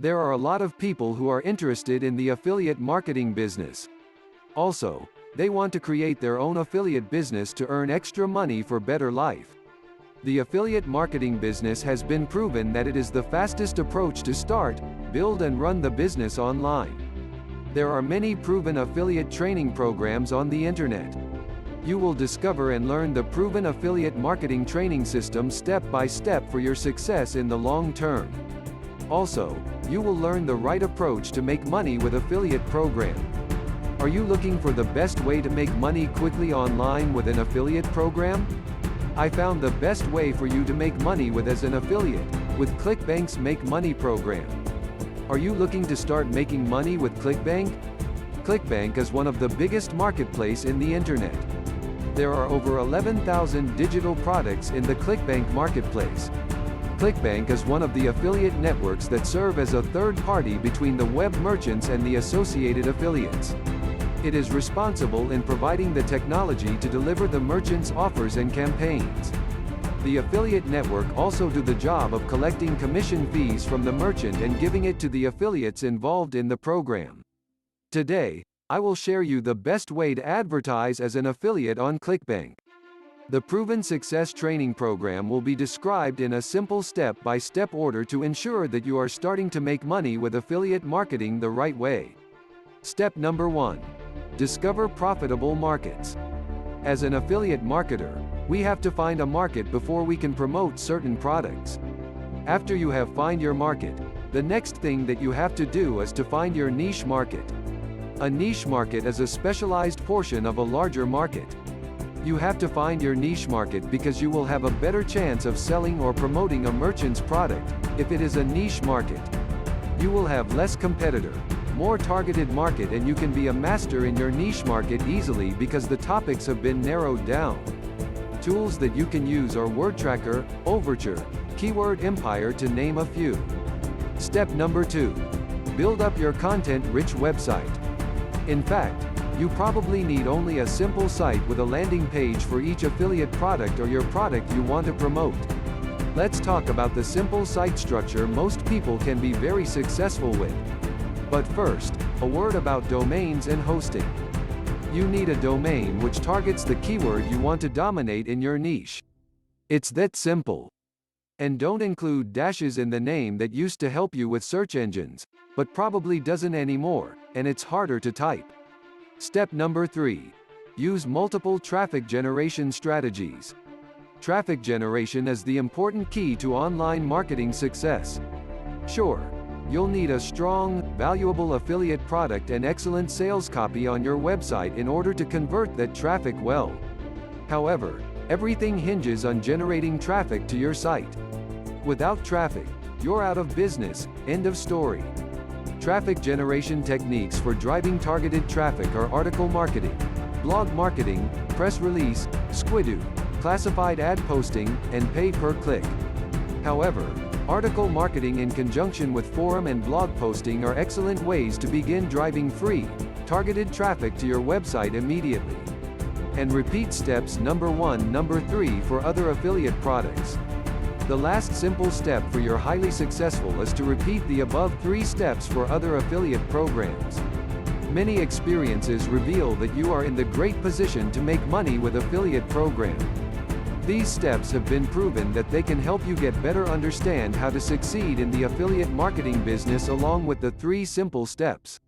There are a lot of people who are interested in the affiliate marketing business. Also, they want to create their own affiliate business to earn extra money for better life. The affiliate marketing business has been proven that it is the fastest approach to start, build and run the business online. There are many proven affiliate training programs on the internet. You will discover and learn the proven affiliate marketing training system step by step for your success in the long term. Also, you will learn the right approach to make money with affiliate program. Are you looking for the best way to make money quickly online with an affiliate program? I found the best way for you to make money with as an affiliate, with ClickBank's Make Money program. Are you looking to start making money with ClickBank? ClickBank is one of the biggest marketplace in the internet. There are over 11,000 digital products in the ClickBank marketplace. ClickBank is one of the affiliate networks that serve as a third party between the web merchants and the associated affiliates. It is responsible in providing the technology to deliver the merchants' offers and campaigns. The affiliate network also do the job of collecting commission fees from the merchant and giving it to the affiliates involved in the program. Today, I will share you the best way to advertise as an affiliate on ClickBank. The proven success training program will be described in a simple step-by-step order to ensure that you are starting to make money with affiliate marketing the right way. Step number 1. Discover profitable markets. As an affiliate marketer, we have to find a market before we can promote certain products. After you have found your market, the next thing that you have to do is to find your niche market. A niche market is a specialized portion of a larger market. You have to find your niche market because you will have a better chance of selling or promoting a merchant's product, if it is a niche market. You will have less competitor, more targeted market, and you can be a master in your niche market easily because the topics have been narrowed down. Tools that you can use are WordTracker, Overture, Keyword Empire to name a few. Step number 2. Build up your content-rich website. In fact, you probably need only a simple site with a landing page for each affiliate product or your product you want to promote. Let's talk about the simple site structure most people can be very successful with. But first, a word about domains and hosting. You need a domain which targets the keyword you want to dominate in your niche. It's that simple. And don't include dashes in the name that used to help you with search engines, but probably doesn't anymore, and it's harder to type. Step number 3. Use multiple traffic generation strategies. Traffic generation is the important key to online marketing success. Sure, you'll need a strong, valuable affiliate product and excellent sales copy on your website in order to convert that traffic well. However, everything hinges on generating traffic to your site. Without traffic, you're out of business, end of story. Traffic generation techniques for driving targeted traffic are article marketing, blog marketing, press release, squidoo, classified ad posting, and pay per click. However, article marketing in conjunction with forum and blog posting are excellent ways to begin driving free, targeted traffic to your website immediately. And repeat steps number 1, number 3 for other affiliate products. The last simple step for your highly successful is to repeat the above 3 steps for other affiliate programs. Many experiences reveal that you are in the great position to make money with affiliate program. These steps have been proven that they can help you get better understand how to succeed in the affiliate marketing business along with the 3 simple steps.